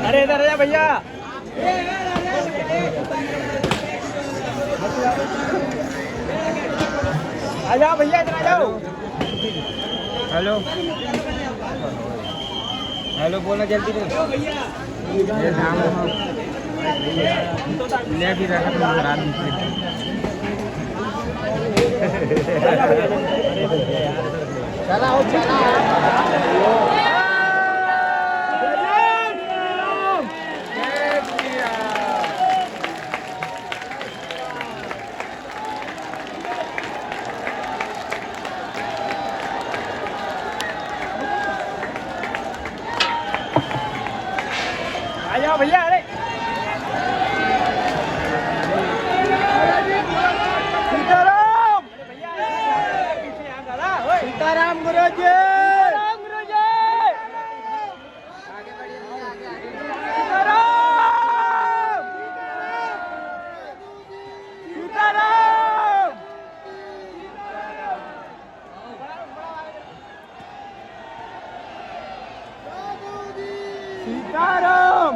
अरे इधर आ भैया। आ जाओ भैया, इधर आ जाओ। हेलो हेलो बोला जल्दी ले भी रखा रात चलाओ चलाओ। आ जाओ भैया। अरे सीताराम सीताराम गुरु जी। सीताराम गुरु जी। सीताराम सीताराम सीताराम।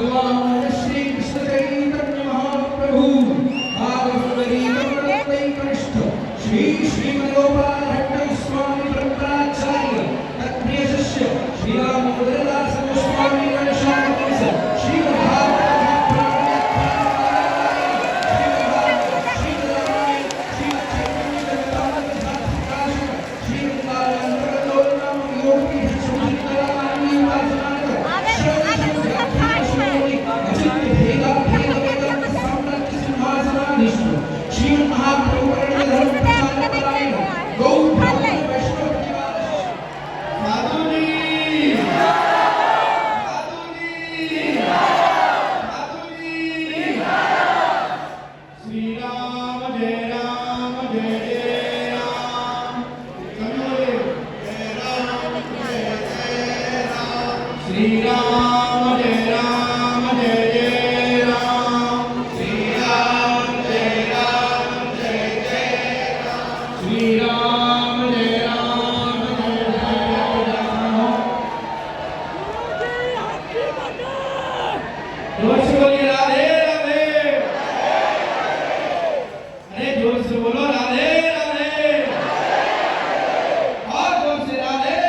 भगवान श्री कृष्ण चैतन्य महाप्रभु श्री श्रीमद्गोपाल भट्ट स्वामी परम्पराचार्य तत्प्रिय शिष्य श्री राम मुद्रदास गोस्वामी गणेशानंद श्री श्री राम जय राम जय जय राम श्री राम जय राम जय जय राम श्री राम जय राम जय जय राम। जोर से बोलिए राधे राधे। अरे जोर से बोलो राधे राधे। और जोर से राधे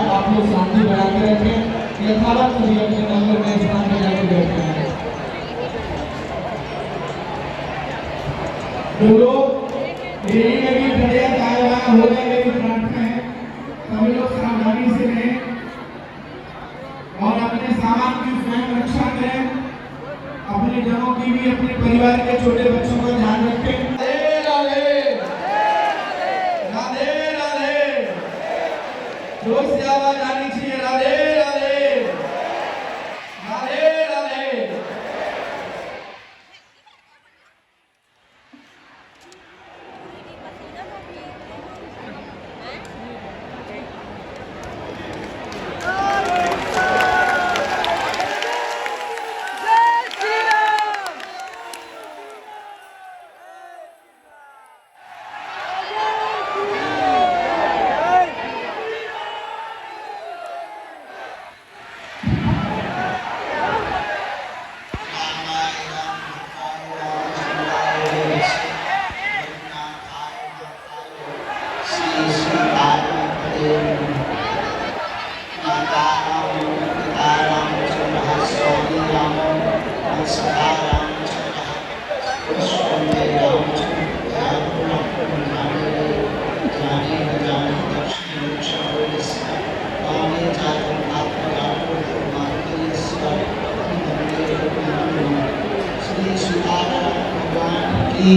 आप लोग शांति बनाकर रखें। यथावत सभी अपने नंबर में स्थान में जाकर बैठते हैं। जो लोग डेली में भी बढ़िया कार्यवाही हो रहे हैं प्रार्थना है सभी लोग सावधानी से रहें और अपने सामान की स्वयं रक्षा करें। अपने जनों की भी अपने परिवार के छोटे बच्चों का ध्यान रखें। जोर से आवाज आनी चाहिए राधे राधे राधे राधे। सखा रामचंद्रः वसुदेव रामचन्द्रः जाने न जाने दक्षिणोक्षणोऽस्य कामे जातं आत्मगातो मार्गस्य वन्दे श्री सीताराम भगवान की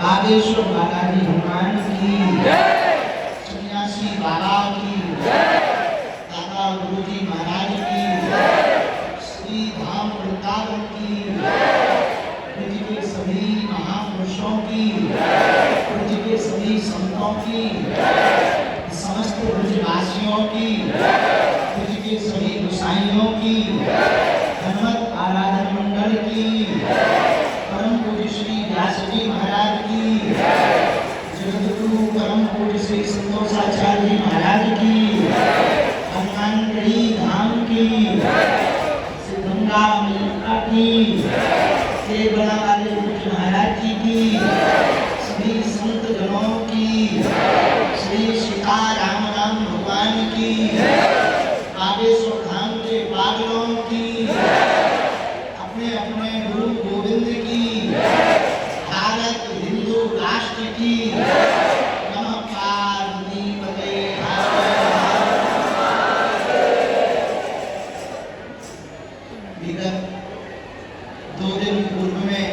बागेश्वर बालाजी हनुमान की सन्यासी बाबा की दादा गुरुजी महाराज की श्री धाम वृंदावन की पृथ्वी के सभी महापुरुषों की पृथ्वी के सभी संतों की समस्त ब्रजवासियों की पृथ्वी के सभी गोसाइयों की हनुमत आराधन मंडल की परम पूज्य श्री व्यास जी महाराज की जगतगुरु परम पूज्य श्री संतोषाचार्य जी महाराज की हनुमानगढ़ी धाम की सिद्धगंगा मैया की केवड़ा वाले पूज्य महाराज जी की सभी संत जनों की श्री सीता राम राम भगवान की बागेश्वर धाम के पागलों की अपने अपने गुरु गोविंद की भारत हिंदू राष्ट्र की नमः पार्वती पते विगत 2 दिन पूर्व में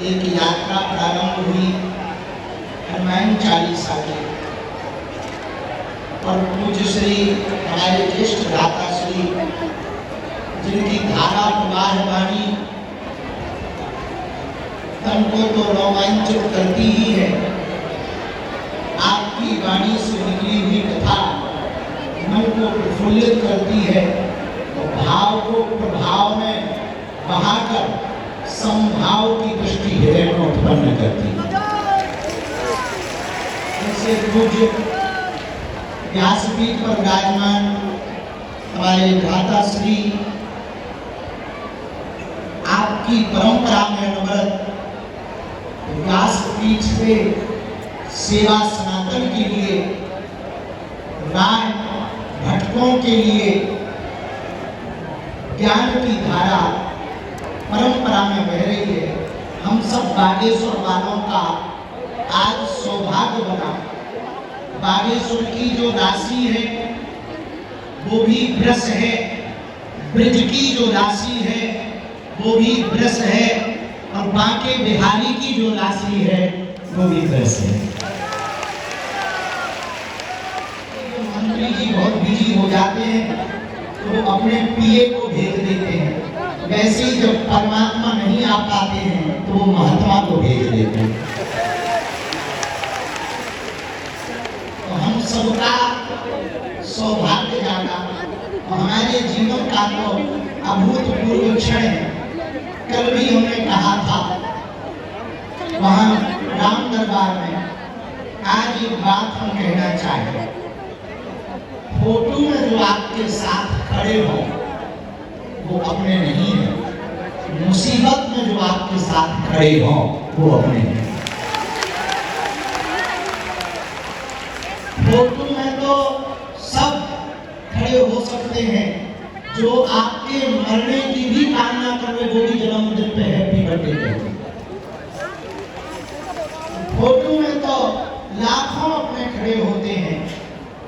एक यात्रा प्रारंभ हुई हनुमान चालीसा की और पूज्य श्री हमारे ज्येष्ठ दाता श्री जिनकी धारा प्रवाह वाणी तन को तो रोमांचित करती ही है। आपकी वाणी से निकली हुई कथा मन को प्रफुल्लित करती है और भाव को प्रभाव में बहाकर समभाव की दृष्टि हृदय में उत्पन्न करती है। ऐसे पूज्य व्यासपीठ पर विराजमान हमारे भ्राता श्री आपकी परंपरा में अनवरत व्यासपीठ से सेवा सनातन के लिए राय भटकों के लिए ज्ञान की धारा परंपरा में बह रही है। हम सब बागेश्वर वालों का आज सौभाग्य बना। बागेश्वर की जो राशि है वो भी ब्रस है, ब्रज की जो राशि है वो भी ब्रस है और बांके बिहारी की जो राशि है वो भी ब्रस है। मंत्री जी बहुत बिजी हो जाते हैं तो वो अपने पीए को भेज देते हैं। वैसे ही जब परमात्मा नहीं आ पाते हैं तो वो महात्मा को भेज देते हैं। तो हम सबका सौभाग्य जागा हमारे जीवन का तो अभूतपूर्व क्षण है। कल भी हमने कहा था वहां राम दरबार में, आज एक बात हम कहना चाहेंगे। फोटो में जो आपके साथ खड़े हो वो अपने नहीं है, मुसीबत में जो आपके साथ खड़े हो वो अपने हैं। फोटो में तो सब खड़े हो सकते हैं, जो आपके मरने की भी कामना कर रहे वो भी जन्मदिन पे हैप्पी बर्थडे कहते। फोटो में तो लाखों अपने खड़े होते हैं,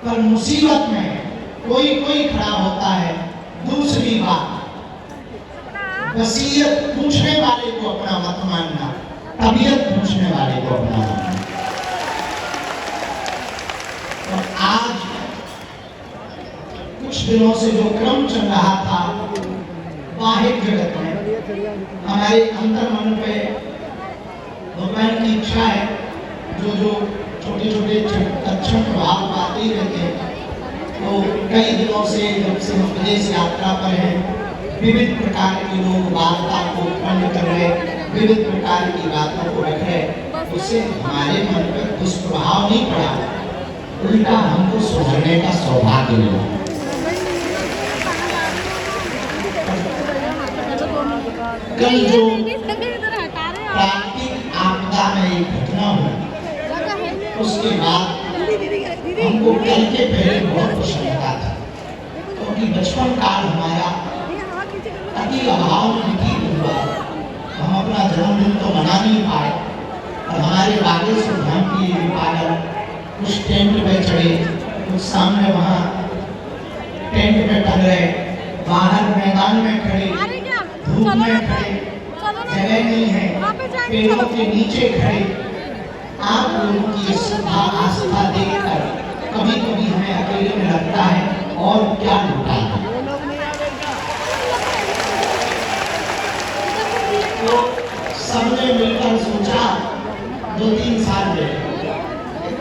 पर मुसीबत में कोई कोई खड़ा होता है। दूसरी बात, वसीयत पूछने वाले को अपना मत मानना, तबीयत पूछने वाले को अपना मानना। और आज कुछ दिनों से जो क्रम चल रहा था बाहिर जगत में, हमारे अंतर मन पे भगवान की इच्छा है जो छोटे छोटे अच्छे प्रभाव आते ही रहते हैं। तो कई दिनों से जब से हम विदेश यात्रा पर हैं, विविध प्रकार के लोग वार्ता को उत्पन्न कर रहे, विविध प्रकार की बातों को रख रहे, उससे हमारे मन पर दुष्प्रभाव नहीं पड़ा, उल्टा हमको सुधरने का सौभाग्य मिला। कल जो प्राकृतिक आपदा में एक घटना हुई, उसके बाद हमको कल के पहले बहुत प्रसन्नता थी, क्योंकि बचपन काल हमारा भक्ति अभाव में व्यतीत हुआ। हम अपना जन्मदिन तो मना नहीं पाए और हमारे बागेश्वर धाम की ये पागल कुछ टेंट पे चढ़े, कुछ सामने वहाँ टेंट पे टंग रहे, बाहर मैदान में खड़े, धूप में खड़े, जगह नहीं है, पेड़ों के नीचे खड़े। आप लोगों की श्रद्धा आस्था देखकर कभी कभी हमें अकेले में लगता है और क्या लूटा है। तो सबने मिलकर सोचा 2-3 साल में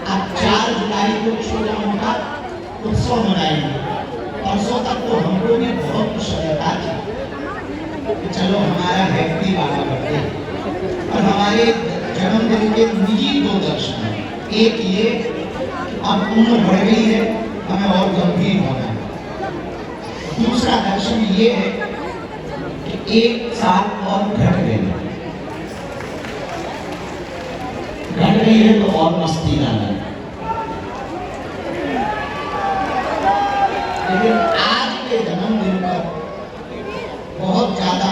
अब 4 जुलाई को छोटा मोटा उत्सव मनाएंगे। परसों तक तो हमको भी बहुत खुश रहता था कि चलो हमारा हैप्पी वाला बर्थडे। और हमारे जन्मदिन के निजी 2 दर्शन हैं। एक ये अब उम्र बढ़ गई है, हमें और गंभीर होना है। दूसरा दर्शन ये है कि 1 साल और घट गई है तो और मस्ती लाना है। लेकिन आज के जन्मदिन पर बहुत ज्यादा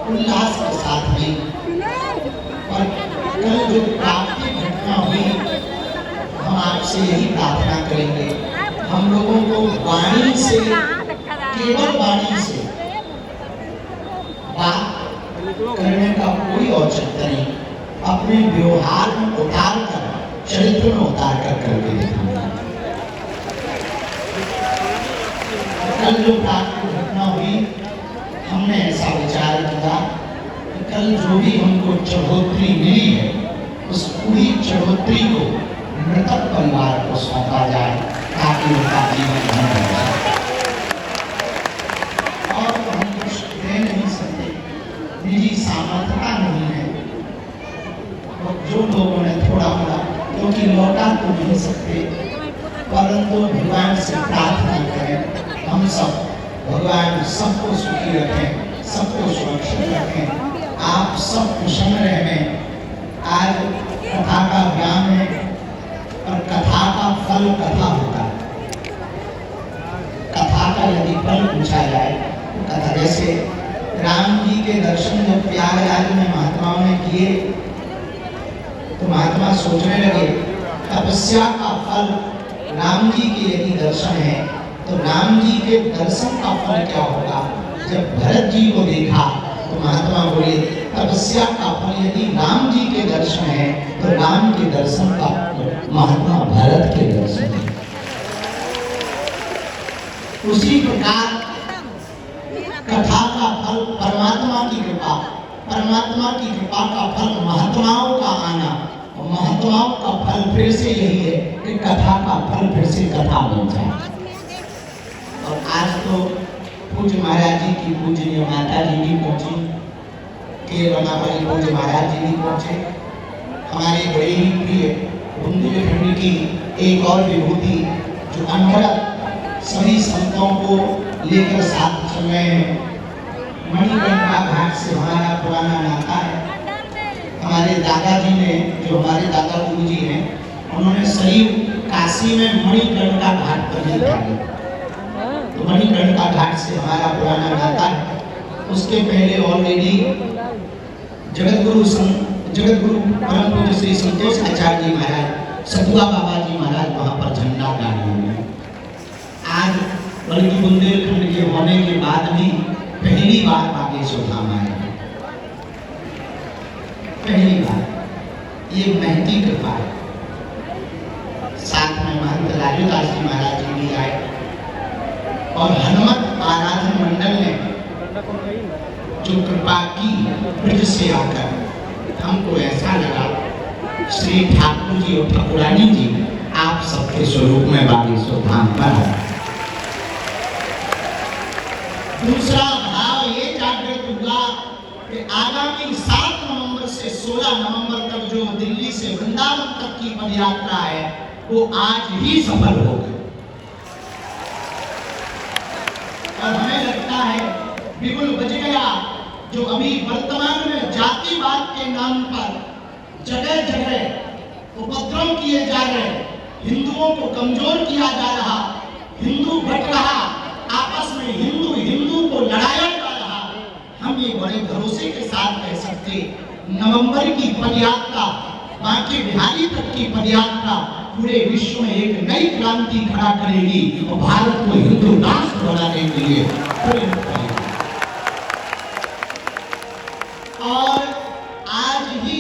उल्लास के साथ भी और कल जो प्राप्ति घटना हुई, हम आपसे यही प्रार्थना करेंगे, हम लोगों को वाणी से, केवल वाणी से बात करने का कोई औचित्य नहीं, अपने व्यवहार में उतार कर, चरित्र में उतार कर करके दिखाना। कल जो प्राप्ति घटना हुई, हमने ऐसा विचार किया कि कल जो भी हमको चढ़ोतरी मिली है, उस पूरी चढ़ोतरी को मृतक परिवार को सौंपा जाए ताकि उनका जीवन धन्य हो जाए। और तो हम कुछ कह नहीं सकते, निजी सामर्थ्यता नहीं है। और जो लोगों ने थोड़ा मोड़ा, क्योंकि लौटा तो नहीं सकते, परंतु भगवान से प्रार्थना करें हम सब, भगवान सबको सुखी रखें, सबको सुरक्षित रखें, आप सब कुशल रहें। आज कथा का ज्ञान है और कथा का फल कथा होता है। कथा का यदि फल पूछा जाए तो कथा, जैसे राम जी के दर्शन जब प्रयागराज में महात्माओं ने किए तो महात्मा सोचने लगे तपस्या का फल राम जी के यदि दर्शन है तो राम जी के दर्शन का फल क्या होगा। जब भरत जी को देखा तो महात्मा बोले तपस्या का फल यदि राम जी के दर्शन है तो राम के दर्शन का महात्मा भरत के दर्शन है। उसी प्रकार कथा का फल परमात्मा की कृपा, परमात्मा की कृपा का फल महात्माओं का आना, और महात्माओं का फल फिर से यही है कि कथा का फल फिर से कथा बन जाए। और आज तो पूज्य महाराज जी की पूजनीय माता जी भी पहुंची, के रमापति पूज्य महाराज जी भी पहुंचे। हमारे बड़े ही प्रिय बुंदेलखंड की एक और विभूति जो अनवरत सभी संतों को लेकर साथ चल रहे हैं। मणिकर्णिका घाट से हमारा पुराना नाता है। हमारे दादाजी ने, जो हमारे दादा गुरु जी हैं, उन्होंने शरीर काशी में मणिकर्णिका घाट पर देखा है, तो मणिकर्णिका घाट से हमारा पुराना नाता है। उसके पहले ऑलरेडी जगत गुरु परम पूज्य श्री संतोष आचार्य जी महाराज, सतुआ बाबा जी महाराज वहाँ पर झंडा गाड़े हुए हैं। आज बल्कि बुंदेलखंड के होने के बाद भी पहली बार बागेश्वर धाम आए हैं, पहली बार। ये महती कृपा है। साथ में महंत लाजूदास जी महाराज जी भी आए और हनुमत आराधन मंडल ने जो कृपा की ब्रज से आकर, हमको ऐसा लगा श्री ठाकुर जी और ठाकुरानी जी आप सबके स्वरूप में बागेश्वर धाम पर है। दूसरा भाव ये जागृत हुआ कि आगामी 7 नवंबर से 16 नवंबर तक जो दिल्ली से वृंदावन तक की पद यात्रा है वो आज ही सफल हो गई। और हमें लगता है बिगुल बज गया, जो अभी वर्तमान में जातिवाद के नाम पर जगह जगह उपद्रव किए जा रहे, हिंदुओं को कमजोर किया जा रहा, हिंदू बट रहा, आपस में हिंदू को लड़ाया भरोसे के साथ कह सकते, नवंबर की पदयात्रा, बांके बिहारी तक की पदयात्रा पूरे विश्व में एक नई क्रांति खड़ा करेगी और भारत को हिंदू राष्ट्र बनाने के लिए प्रेरित करेगी। और आज ही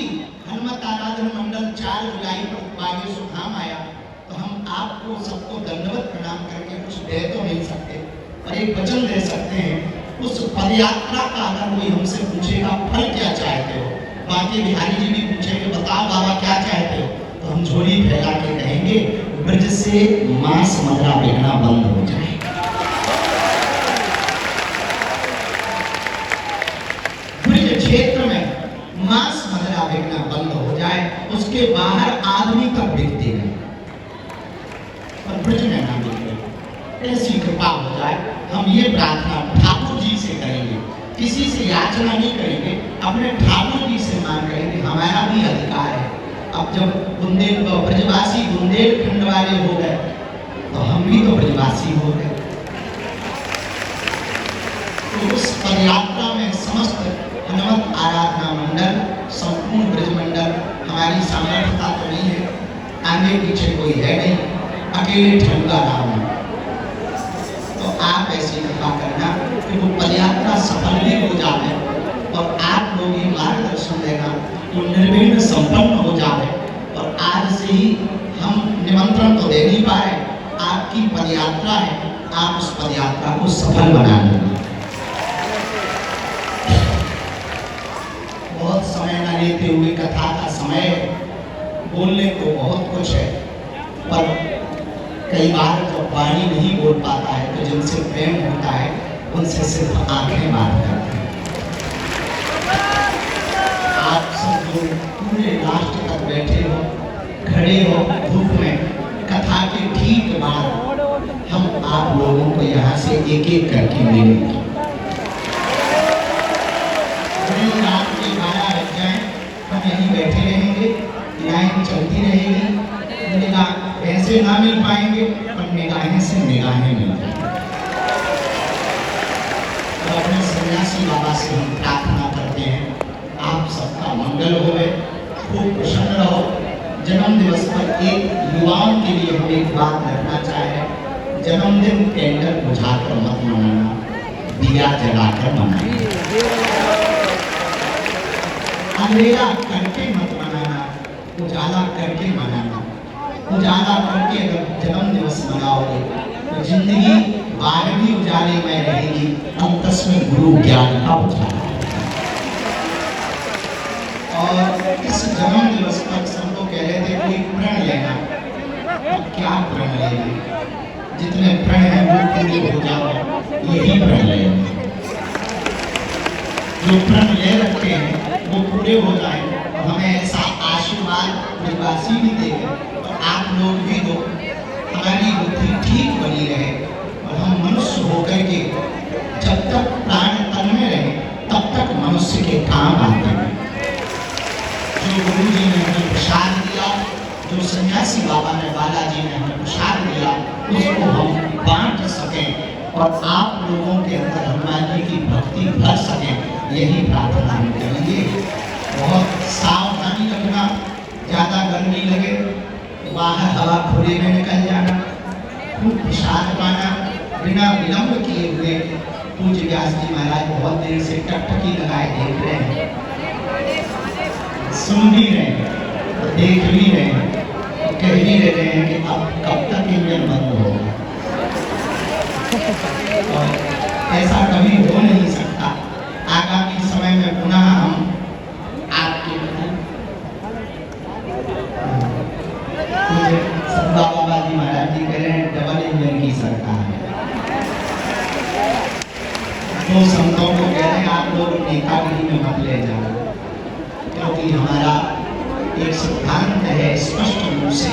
हनुमत आराधन मंडल 4 जुलाई को बागेश्वर धाम आया, तो हम आपको सबको दंडवत प्रणाम करके कुछ दे तो नहीं सकते, पर एक वचन दे सकते हैं। उस पदयात्रा का अगर कोई हमसे पूछेगा फल क्या चाहते हो, बांके बिहारी जी भी पूछेंगे बताओ बाबा क्या चाहते हो, तो हम झोली फैला के कहेंगे ब्रज से मांस मदिरा बिकना बंद हो जाए। ब्रज क्षेत्र में मांस मदिरा बिकना बंद हो जाए, उसके बाहर आदमी तक बिकते हैं, पर ब्रज में ना बिके, ऐसी कृपा हो जाए। हम ये प्रार्थना ठाकुर जी से करेंगे, किसी से याचना नहीं करेंगे, अपने ठाकुर जी से मांग करेंगे। हमारा भी अधिकार है। अब जब ब्रजवासी बुंदेलखंड वाले हो गए, तो हम भी तो ब्रजवासी हो गए। तो उस पदयात्रा में समस्त हनुमत आराधना मंडल, संपूर्ण ब्रज मंडल, हमारी सामर्थ्यता तो नहीं है, आगे पीछे कोई है नहीं, अकेले ठंडा राम। तो आप ऐसी कृपा करना कि वो पदयात्रा सफल भी हो जाए और आप लोग ये मार्गदर्शन देना तो निर्विघ्न संपन्न हो जाए। और आज से ही हम निमंत्रण तो दे नहीं पाए, आपकी पदयात्रा है, आप उस पदयात्रा को सफल बना लेंगे। बहुत समय न लेते हुए, कथा का समय बोलने को बहुत कुछ है, पर कई बार जब वाणी नहीं बोल पाता है तो जिनसे प्रेम होता है उनसे सिर्फ आंखें बात करते हैं। आप सब लोग पूरे राष्ट्र तक बैठे हो, खड़े हो धूप में, कथा के ठीक बाद हम आप लोगों को यहाँ से एक एक करके मिलेंगे। रात के 12 बज जाए हम यहीं बैठे रहेंगे, लाइन चलती रहेगी। ऐसे ना मिल पाएंगे पर निगाहें से निगाहें मिल जाएंगी। तो अपने सन्यासी बाबा से हम प्रार्थना करते हैं, आप सबका मंगल होवे, खूब प्रसन्न रहो। जन्म दिवस पर एक युवाओं के लिए हम एक बात रखना चाहें, जन्मदिन कैंडल बुझाकर मत मनाना, दिया जलाकर मनाना, अंधेरा करके मत मनाना, उजाला करके मनाना। उजाला करके अगर जन्म दिवस मनाओगे तो जिंदगी 12वीं उजाले में रहेगी, अंतस में गुरु ज्ञान का उजाला। और इस जन्म दिवस पर सब लोग कह रहे थे कोई प्रण लेना, तो क्या प्रण लेना, जितने प्रण हैं वो पूरे हो जाओ, यही प्रण लेना। जो प्रण ले रखे हैं वो पूरे हो जाए और हमें ऐसा आशीर्वाद ब्रजवासी भी देंगे, आप लोग भी दो, हमारी बुद्धि ठीक बनी रहे और हम मनुष्य होकर के जब तक प्राण तन में रहे तब तक मनुष्य के काम आते हैं। जो गुरु जी ने हमें प्रसाद दिया, जो सन्यासी बाबा ने, बालाजी ने हमें प्रसाद दिया, उसको हम बांट सकें और आप लोगों के अंदर हनुमान जी की भक्ति भर सकें, यही प्रार्थना हम करेंगे। बहुत सावधानी रखना, ज़्यादा गर्मी लगे बाहर हवा खुले में निकल जाना, खूब प्रसाद पाना, बिना विलंब किए हुए। पूज्य व्यास जी महाराज बहुत देर से टकटकी लगाए देख रहे हैं, सुन भी रहे हैं, देख भी रहे हैं, कह भी रहे हैं कि अब कब तक इंजन बंद होगा। और ऐसा कभी हो नहीं सकता। आगामी समय में पुनः हम आपके बाबा जी महाराज जी कह रहे हैं डबल इंजन की सरकार है। तो संतों को कह रहे हैं आप लोग नेतागिरी में मत ले जाओ, क्योंकि हमारा एक सिद्धांत है स्पष्ट रूप से,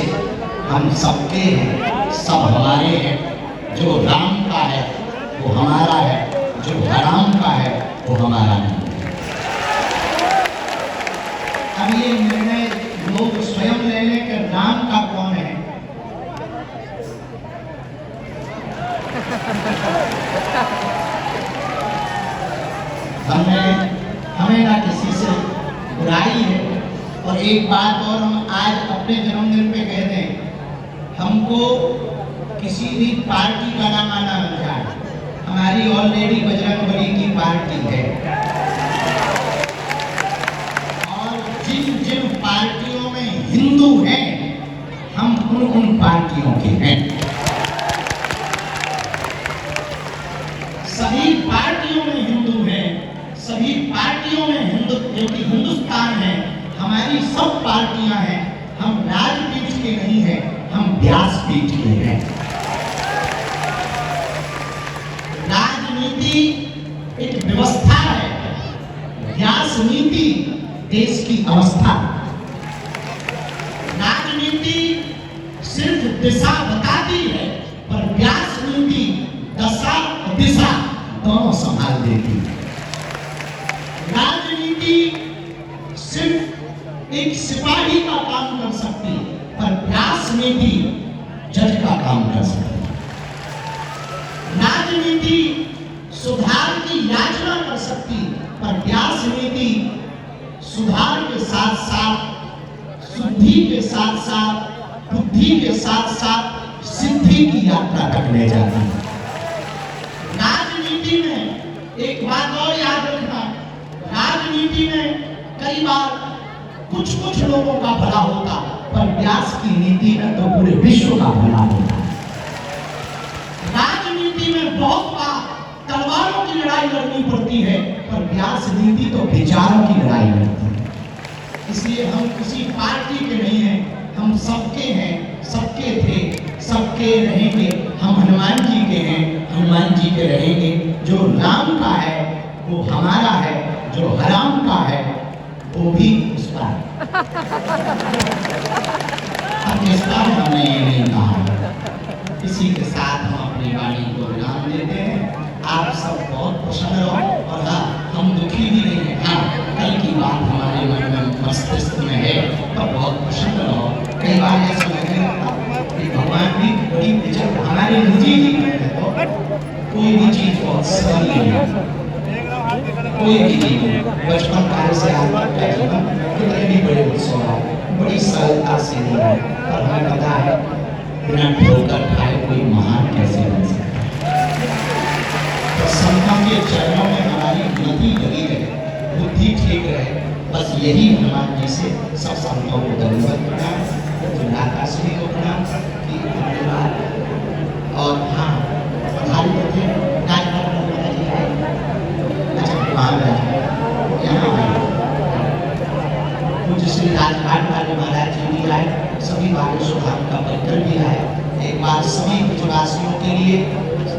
हम सबके हैं, सब हमारे हैं। जो राम का है वो हमारा है, जो हराम का है वो हमारा नहीं। अब ये निर्णय लोग स्वयं ले लें कि राम का कौन है। हमें में ना किसी से बुराई है। और एक बात और हम आज अपने जन्मदिन पे कह दें, हमको किसी भी पार्टी का नाम आना बन जाए, हमारी ऑलरेडी बजरंगबली की पार्टी है। और जिन जिन पार्टियों में हिंदू हैं, हम उन पार्टियों के हैं। सभी पार्टियों में हिंदू हैं, सभी पार्टियों में हिंदू, क्योंकि हिंदुस्तान है, हमारी सब पार्टियां हैं। हम राजपीठ के नहीं हैं, हम व्यासपीठ के हैं। राजनीति एक व्यवस्था है, व्यास नीति देश की अवस्था। राजनीति सिर्फ दिशा बताती है, पर व्यास नीति दशा और दिशा दोनों संभाल देती है। राजनीति सिर्फ एक सिपाही का काम कर सकती है, पर व्यास नीति जज का काम कर सकती है। राजनीति सुधार की याचना कर सकती है, पर व्यास नीति सुधार के साथ साथ, शुद्धि के साथ साथ, बुद्धि के साथ साथ सिद्धि की यात्रा तक ले जाती है। राजनीति में एक बात और याद रखना, राजनीति में कई बार कुछ लोगों का भला होता, पर व्यास की नीति में तो पूरे विश्व का भला होता है। राजनीति में बहुत बार तलवारों की लड़ाई लड़नी पड़ती है, पर व्यास नीति तो विचारों की लड़ाई लड़ती है। इसलिए हम किसी पार्टी के नहीं हैं, हम सबके हैं, सबके थे, सबके रहेंगे। हम हनुमान जी के हैं, हनुमान जी के रहेंगे। जो राम का है वो हमारा है, जो हराम का है वो भी उसका है। अब इस बार हमने ये नहीं कहा, इसी के साथ हम अपनी वाणी को विराम देते हैं। आप सब बहुत प्रसन्न रहो। और हाँ, हम दुखी भी नहीं हैं। हाँ, कल की बात हमारे मन में, मस्तिष्क में है, पर बहुत प्रसन्न रहो। कई बार ऐसा लगने लगता कि भगवान भी बड़ी विचर, हमारे निजी जीवन में तो कोई भी चीज बहुत सरल नहीं है। कोई भी जीवन, बचपन काल से आज तक का जीवन कितने भी बड़े उत्सव है, बड़ी सरलता से नहीं है। पर हमें पता है बिना ठोकर खाए कोई महान कैसे बन सकता है। तो संतों के चरणों में हमारी गति लगी रहे, बुद्धि ठीक रहे, बस यही हनुमान जी से सब संतों को दंडवत प्रणाम, काशी को प्रणाम की धन्यवाद। और हाँ, प्रधान थे राजघाट पूज्य श्री राजघाट वाले महाराज जी भी आए, सभी बाबू सुधाम का पत्र भी आए। एक बार सभी ब्रजवासियों के लिए,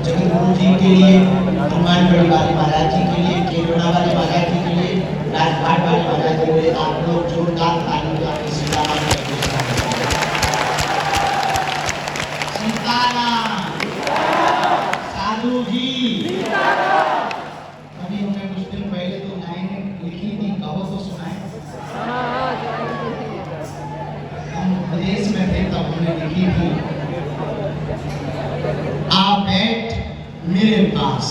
जगत गुरु जी के लिए, हनुमानगढ़ी वाले महाराज जी के लिए, केरला वाले महाराज जी के लिए, राजघाट वाले महाराज जी के लिए आप लोग जोरदार ताली का सीताराम साधु जी। अभी हमने कुछ दिन पहले तो लाइनें लिखी थी, कहो तो सुनाए। हम विदेश में थे तब हमने लिखी थी, आ बैठ मेरे पास,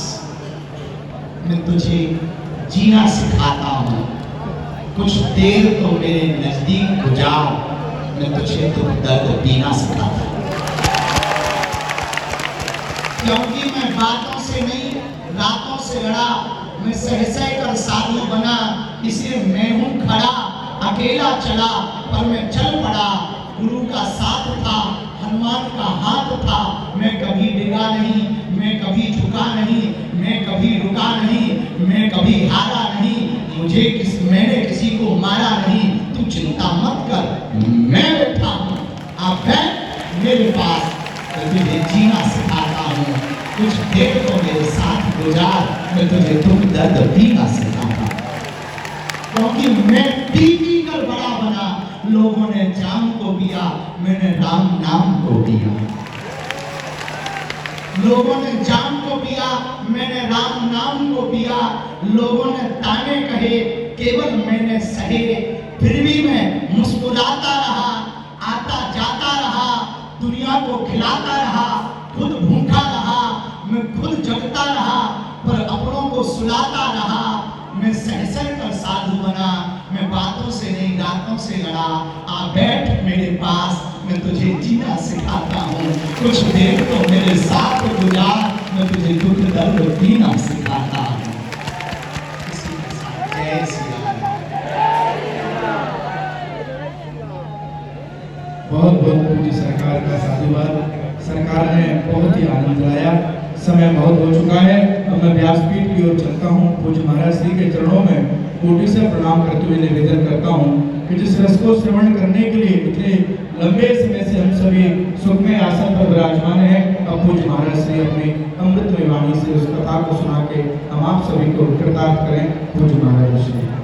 मैं तुझे जीना सिखाता हूँ, कुछ देर तो मेरे नजदीक गुजार, मैं तुझे तो दर्द पीना सिखाता हूँ। क्योंकि मैं बातों से नहीं रातों से लड़ा, मैं सह कर साधु बना, इसलिए मैं हूँ खड़ा, अकेला चला पर मैं चल पड़ा। गुरु का साथ था, हनुमान का हाथ था, मैं कभी डिगा नहीं, मैं कभी झुका नहीं, मैं कभी रुका नहीं, मैं कभी हारा नहीं। मैंने किसी को मारा नहीं, तू चिंता मत कर, मैं बैठा हूँ, आप बैठ मेरे पास, तुझे जीना सिखाता हूँ, कुछ देर तो मेरे साथ गुजार, मैं तुझे दुख दर्द पीना सिखाता। क्योंकि मैं पी कर बड़ा बना, लोगों ने जाम को पिया, मैंने राम नाम को पिया। लोगों ने जाम को पिया, मैंने राम नाम को पिया। लोगों ने ताने कहे, केवल मैंने सहे, फिर भी मैं मुस्कुराता रहा, आता जाता रहा, दुनिया को खिलाता रहा, खुद भूखा रहा, मैं खुद जगता रहा, पर अपनों को सुलाता रहा। मैं सह कर साथ सिंगड़ा आ बैठ मेरे पास, मैं तुझे जीना सिखाता हूँ, कुछ देर तो मेरे साथ गुजार, मैं तुझे दुख दर्द पीना सिखाता हूँ। इसी के साथ जय श्री राम। बहुत बहुत पूज्य सरकार का साधुवाद। सरकार ने बहुत ही आनंद लाया। समय बहुत हो चुका है, अब मैं व्यासपीठ की ओर चलता हूँ। पूज्य महाराज श्री के चरणों में कोटि से प्रणाम करते हुए निवेदन करता हूँ कि जिस रस को श्रवण करने के लिए इतने लंबे समय से हम सभी सुखमय आसन पर विराजमान हैं, अब पूज्य महाराज श्री अपनी अमृतमय वाणी से उस कथा को सुना के हम आप सभी को कृतार्थ करें। पूज्य महाराज श्री।